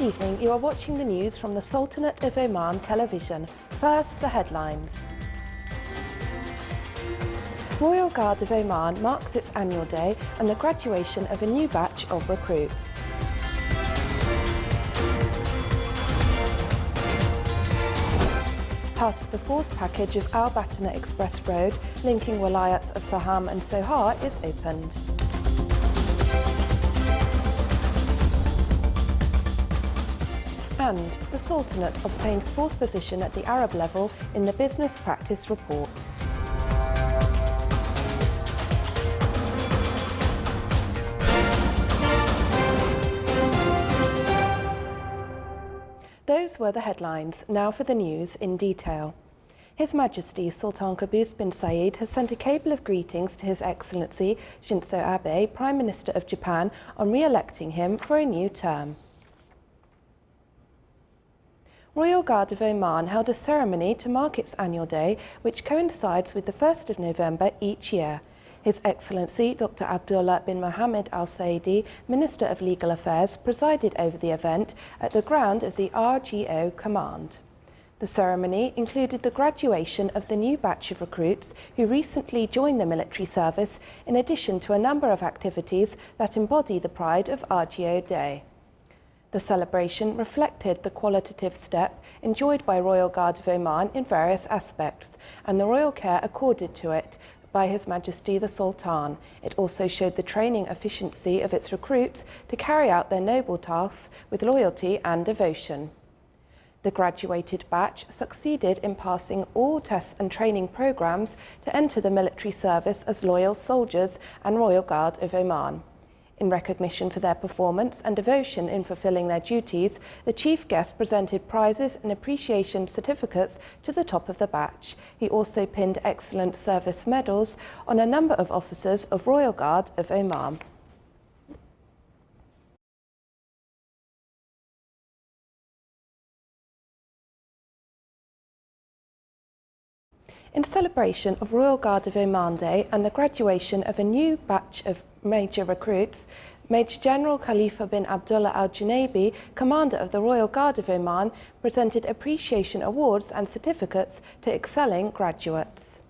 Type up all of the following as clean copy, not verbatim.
evening, you are watching the news from the Sultanate of Oman television. First, the headlines. Royal Guard of Oman marks its annual day and the graduation of a new batch of recruits. Part of the fourth package of Al Batana Express Road, linking wilayats of Saham and Sohar, is opened. And the Sultanate obtains fourth position at the Arab level in the Business Practice Report. Those were the headlines. Now for the news in detail. His Majesty Sultan Qaboos bin Saeed has sent a cable of greetings to His Excellency Shinzo Abe, Prime Minister of Japan, on re-electing him for a new term. Royal Guard of Oman held a ceremony to mark its annual day, which coincides with the 1st of November each year. His Excellency Dr. Abdullah bin Mohammed Al Saidi, Minister of Legal Affairs, presided over the event at the ground of the RGO Command. The ceremony included the graduation of the new batch of recruits who recently joined the military service, in addition to a number of activities that embody the pride of RGO Day. The celebration reflected the qualitative step enjoyed by Royal Guard of Oman in various aspects and the royal care accorded to it by His Majesty the Sultan. It also showed the training efficiency of its recruits to carry out their noble tasks with loyalty and devotion. The graduated batch succeeded in passing all tests and training programs to enter the military service as loyal soldiers and Royal Guard of Oman. In recognition for their performance and devotion in fulfilling their duties, the chief guest presented prizes and appreciation certificates to the top of the batch. He also pinned excellent service medals on a number of officers of Royal Guard of Oman. In celebration of Royal Guard of Oman Day and the graduation of a new batch of major recruits, Major General Khalifa bin Abdullah Al Junaibi, Commander of the Royal Guard of Oman, presented appreciation awards and certificates to excelling graduates.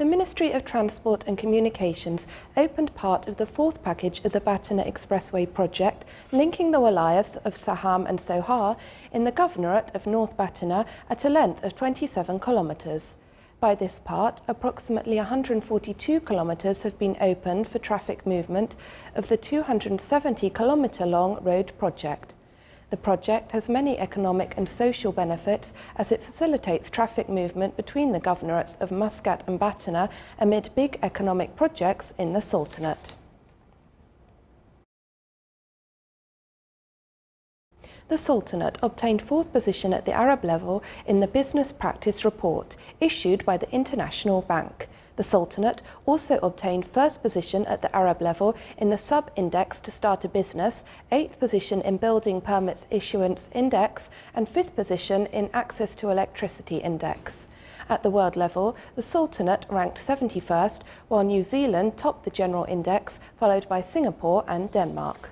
The Ministry of Transport and Communications opened part of the fourth package of the Batana Expressway project, linking the wilayas of Saham and Sohar in the Governorate of North Batana at a length of 27 kilometres. By this part, approximately 142 kilometres have been opened for traffic movement of the 270-kilometre-long road project. The project has many economic and social benefits as it facilitates traffic movement between the governorates of Muscat and Batana amid big economic projects in the Sultanate. The Sultanate obtained fourth position at the Arab level in the Business Practice Report issued by the International Bank. The Sultanate also obtained first position at the Arab level in the Sub-Index to Start a Business, 8th position in Building Permits Issuance Index, and 5th position in Access to Electricity Index. At the world level, the Sultanate ranked 71st, while New Zealand topped the general index, followed by Singapore and Denmark.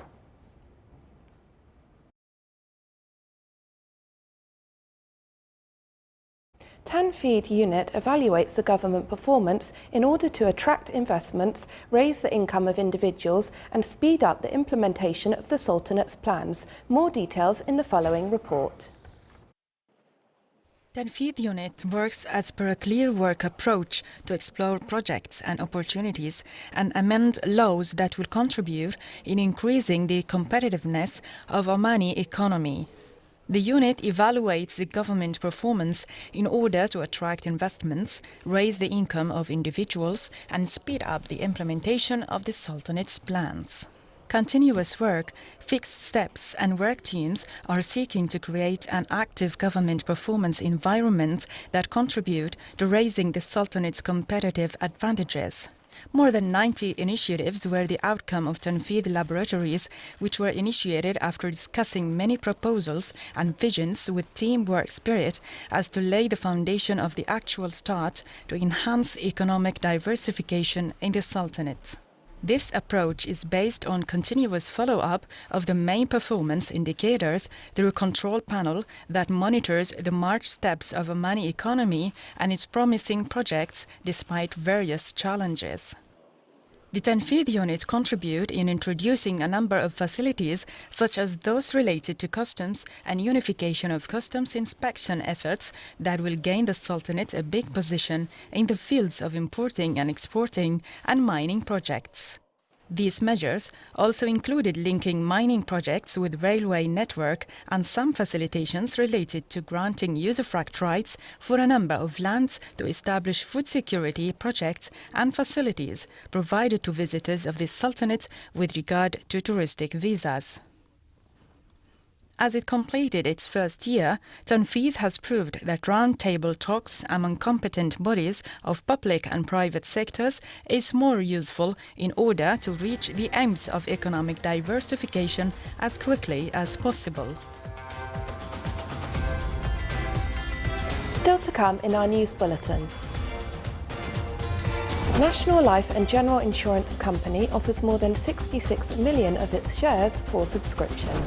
Tanfeed unit evaluates the government performance in order to attract investments, raise the income of individuals and speed up the implementation of the Sultanate's plans. More details in the following report. Tanfeed unit works as per a clear work approach to explore projects and opportunities and amend laws that will contribute in increasing the competitiveness of Omani economy. The unit evaluates the government performance in order to attract investments, raise the income of individuals, and speed up the implementation of the Sultanate's plans. Continuous work, fixed steps, and work teams are seeking to create an active government performance environment that contribute to raising the Sultanate's competitive advantages. More than 90 initiatives were the outcome of Tanfidh laboratories, which were initiated after discussing many proposals and visions with teamwork spirit as to lay the foundation of the actual start to enhance economic diversification in the Sultanate. This approach is based on continuous follow-up of the main performance indicators through a control panel that monitors the march steps of Omani economy and its promising projects despite various challenges. The Tanfidh unit contribute in introducing a number of facilities, such as those related to customs and unification of customs inspection efforts that will gain the Sultanate a big position in the fields of importing and exporting and mining projects. These measures also included linking mining projects with railway network and some facilitations related to granting usufruct rights for a number of lands to establish food security projects and facilities provided to visitors of the Sultanate with regard to touristic visas. As it completed its first year, Tanfidh has proved that round-table talks among competent bodies of public and private sectors is more useful in order to reach the aims of economic diversification as quickly as possible. Still to come in our news bulletin. National Life and General Insurance Company offers more than 66 million of its shares for subscription.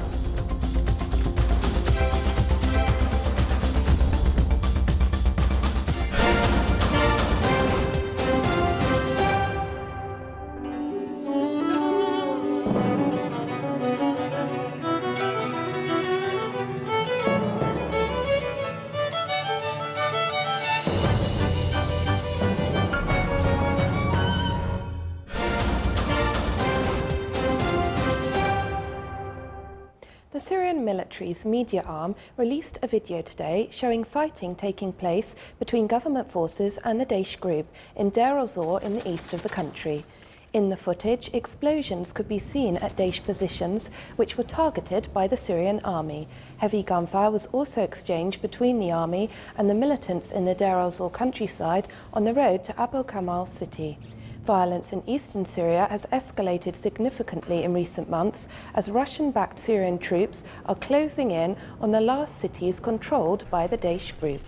The Syrian military's media arm released a video today showing fighting taking place between government forces and the Daesh group in Deir el-Zor in the east of the country. In the footage, explosions could be seen at Daesh positions which were targeted by the Syrian army. Heavy gunfire was also exchanged between the army and the militants in the Deir el-Zor countryside on the road to Abu Kamal city. Violence in eastern Syria has escalated significantly in recent months as Russian-backed Syrian troops are closing in on the last cities controlled by the Daesh group.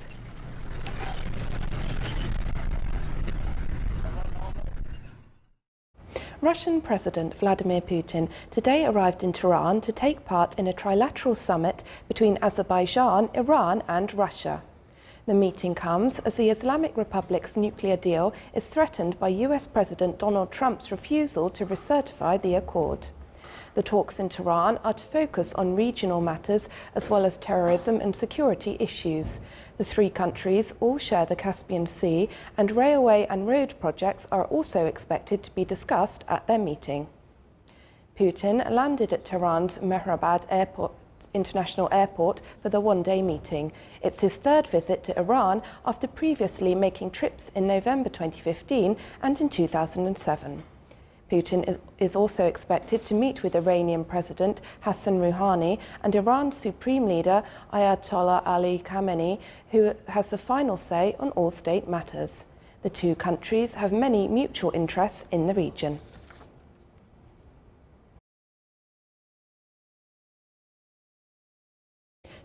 Russian President Vladimir Putin today arrived in Tehran to take part in a trilateral summit between Azerbaijan, Iran and Russia. The meeting comes as the Islamic Republic's nuclear deal is threatened by US President Donald Trump's refusal to recertify the accord. The talks in Tehran are to focus on regional matters as well as terrorism and security issues. The three countries all share the Caspian Sea, and railway and road projects are also expected to be discussed at their meeting. Putin landed at Tehran's Mehrabad International Airport for the one-day meeting. It's his third visit to Iran after previously making trips in November 2015 and in 2007. Putin is also expected to meet with Iranian President Hassan Rouhani and Iran's Supreme Leader Ayatollah Ali Khamenei, who has the final say on all state matters. The two countries have many mutual interests in the region.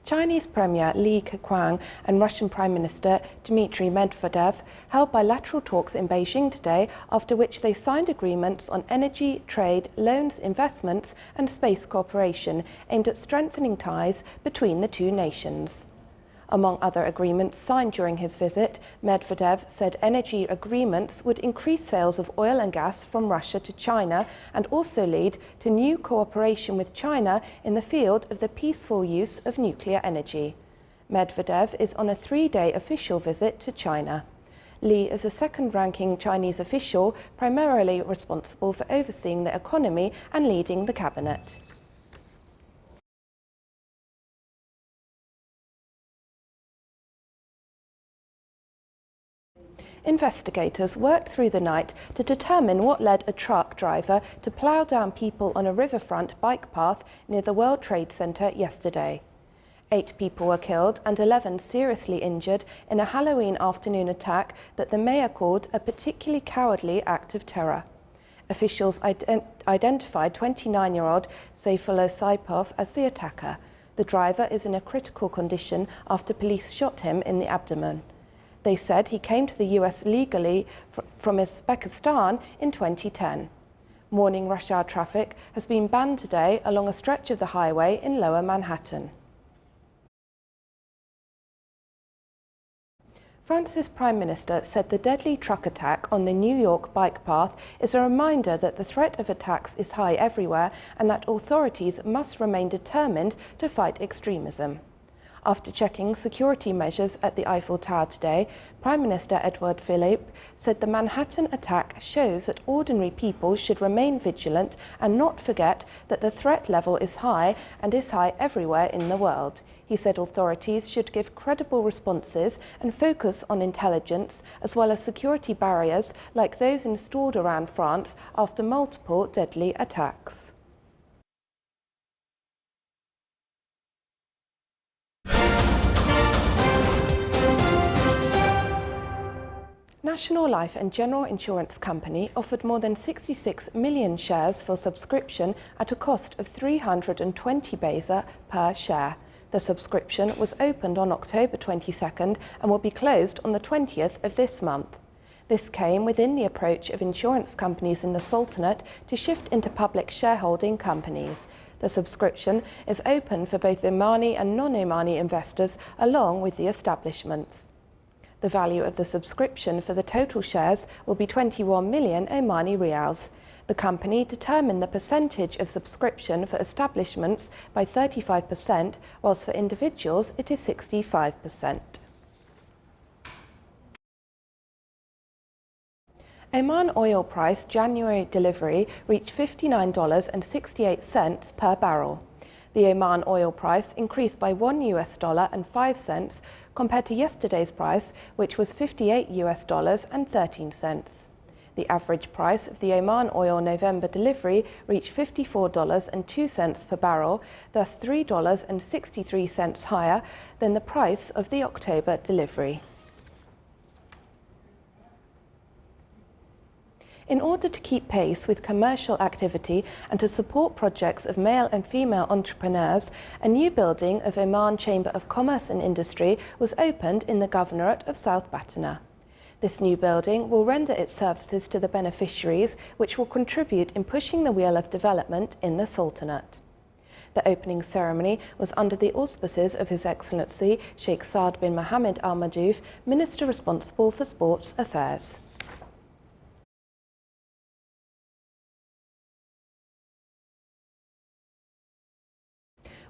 Chinese Premier Li Keqiang and Russian Prime Minister Dmitry Medvedev held bilateral talks in Beijing today, after which they signed agreements on energy, trade, loans, investments and space cooperation aimed at strengthening ties between the two nations. Among other agreements signed during his visit, Medvedev said energy agreements would increase sales of oil and gas from Russia to China and also lead to new cooperation with China in the field of the peaceful use of nuclear energy. Medvedev is on a 3-day official visit to China. Li is a second-ranking Chinese official, primarily responsible for overseeing the economy and leading the cabinet. Investigators worked through the night to determine what led a truck driver to plough down people on a riverfront bike path near the World Trade Center yesterday. 8 people were killed and 11 seriously injured in a Halloween afternoon attack that the mayor called a particularly cowardly act of terror. Officials identified 29-year-old Saifullah Saipov as the attacker. The driver is in a critical condition after police shot him in the abdomen. They said he came to the US legally from Uzbekistan in 2010. Morning rush hour traffic has been banned today along a stretch of the highway in Lower Manhattan. France's Prime Minister said the deadly truck attack on the New York bike path is a reminder that the threat of attacks is high everywhere and that authorities must remain determined to fight extremism. After checking security measures at the Eiffel Tower today, Prime Minister Edouard Philippe said the Manhattan attack shows that ordinary people should remain vigilant and not forget that the threat level is high and is high everywhere in the world. He said authorities should give credible responses and focus on intelligence as well as security barriers like those installed around France after multiple deadly attacks. National Life and General Insurance Company offered more than 66 million shares for subscription at a cost of 320 beza per share. The subscription was opened on October 22nd and will be closed on the 20th of this month. This came within the approach of insurance companies in the Sultanate to shift into public shareholding companies. The subscription is open for both Omani and non-Omani investors along with the establishments. The value of the subscription for the total shares will be 21 million Omani riyals. The company determined the percentage of subscription for establishments by 35%, whilst for individuals it is 65%. Oman oil price January delivery reached $59.68 per barrel. The Oman oil price increased by $1 and 5 cents compared to yesterday's price, which was $58 and 13 cents. The average price of the Oman oil November delivery reached $54.02 per barrel, thus $3.63 higher than the price of the October delivery. In order to keep pace with commercial activity and to support projects of male and female entrepreneurs, a new building of Oman Chamber of Commerce and Industry was opened in the Governorate of South Batana. This new building will render its services to the beneficiaries, which will contribute in pushing the wheel of development in the Sultanate. The opening ceremony was under the auspices of His Excellency Sheikh Saad bin Mohammed Al Madouf, Minister responsible for Sports Affairs.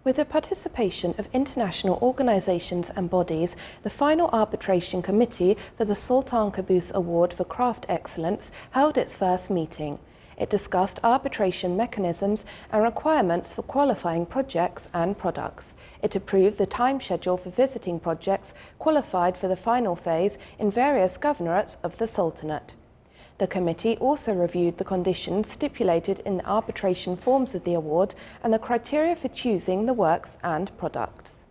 With the participation of international organisations and bodies, the final arbitration committee for the Sultan Qaboos Award for Craft Excellence held its first meeting. It discussed arbitration mechanisms and requirements for qualifying projects and products. It approved the time schedule for visiting projects qualified for the final phase in various governorates of the Sultanate. The committee also reviewed the conditions stipulated in the arbitration forms of the award and the criteria for choosing the works and products.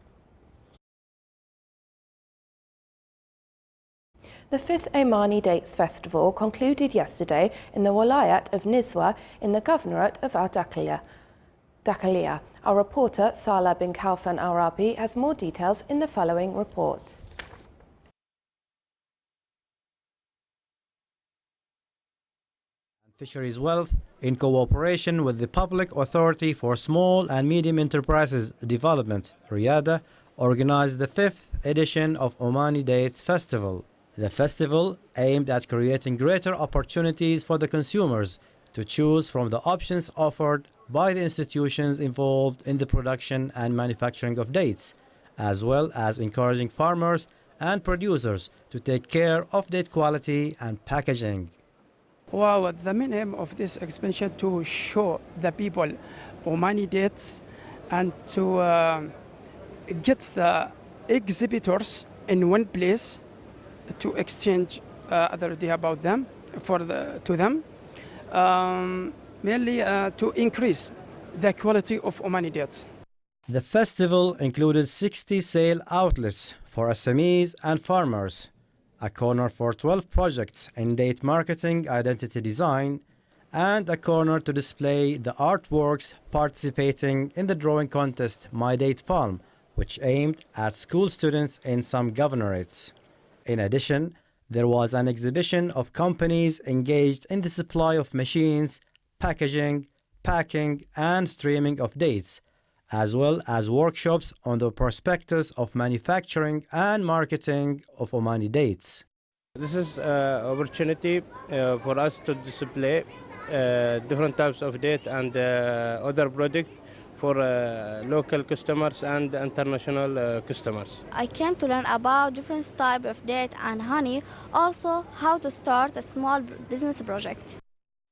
The 5th Omani Dates Festival concluded yesterday in the Walayat of Nizwa in the Governorate of Dakhiliyah. Our reporter Salah bin Kaufan Arabi has more details in the following report. Fisheries Wealth, in cooperation with the Public Authority for Small and Medium Enterprises Development, RIADA, organized the 5th edition of Omani Dates Festival. The festival aimed at creating greater opportunities for the consumers to choose from the options offered by the institutions involved in the production and manufacturing of dates, as well as encouraging farmers and producers to take care of date quality and packaging. Well, the main aim of this exhibition to show the people Omani dates and to get the exhibitors in one place to exchange other idea about them to them, mainly to increase the quality of Omani dates. The festival included 60 sale outlets for SMEs and farmers, a corner for 12 projects in date marketing identity design, and a corner to display the artworks participating in the drawing contest My Date Palm, which aimed at school students in some governorates. In addition, there was an exhibition of companies engaged in the supply of machines, packaging, packing, and streaming of dates, as well as workshops on the prospectus of manufacturing and marketing of Omani dates. This is an opportunity for us to display different types of date and other products for local customers and international customers. I came to learn about different types of date and honey, also how to start a small business project.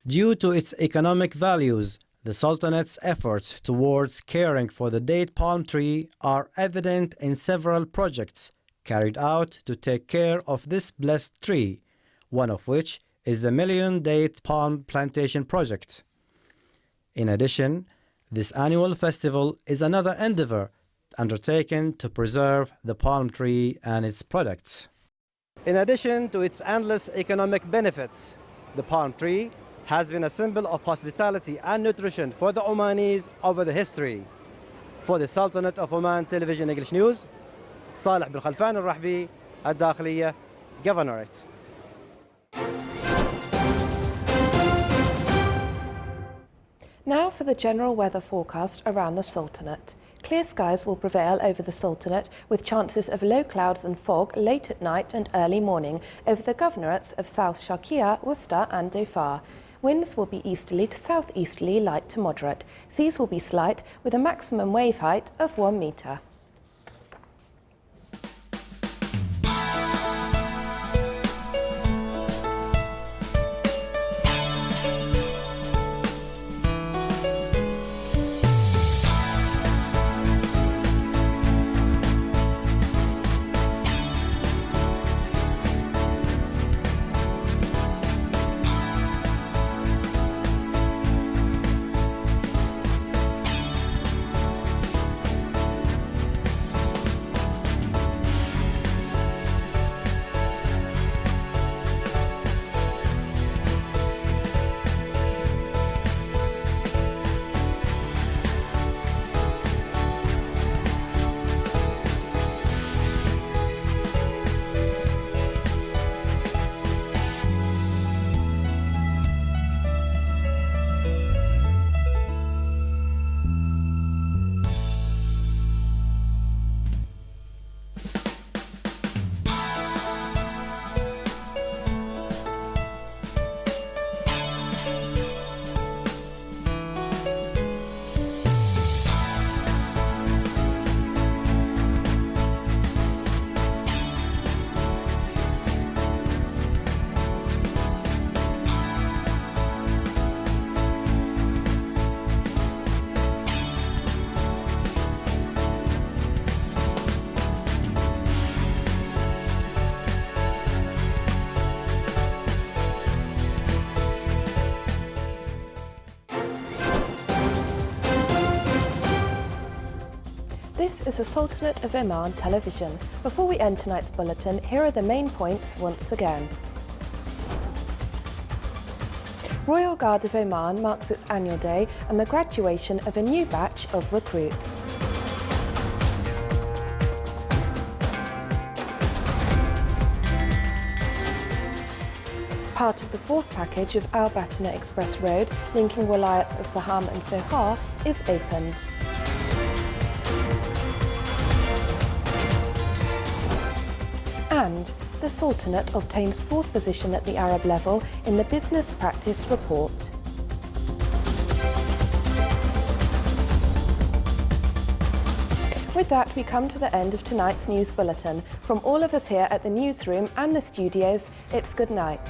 Due to its economic values, the Sultanate's efforts towards caring for the date palm tree are evident in several projects carried out to take care of this blessed tree, one of which is the Million Date Palm Plantation Project. In addition, this annual festival is another endeavor undertaken to preserve the palm tree and its products. In addition to its endless economic benefits, the palm tree has been a symbol of hospitality and nutrition for the Omanis over the history. For the Sultanate of Oman Television English News, صالح بن خلفان الرحبي الداخلية Governorate. Now for the general weather forecast around the Sultanate. Clear skies will prevail over the Sultanate with chances of low clouds and fog late at night and early morning over the governorates of South Sharqiya, Worcester and Dhofar. Winds will be easterly to southeasterly light to moderate. Seas will be slight with a maximum wave height of 1 metre. This is the Sultanate of Oman television. Before we end tonight's bulletin, here are the main points once again. Royal Guard of Oman marks its annual day and the graduation of a new batch of recruits. Part of the fourth package of Al Batna Express Road, linking wilayats of Saham and Sohar, is opened. And the Sultanate obtains fourth position at the Arab level in the Business Practice Report. With that, we come to the end of tonight's news bulletin. From all of us here at the newsroom and the studios, it's good night.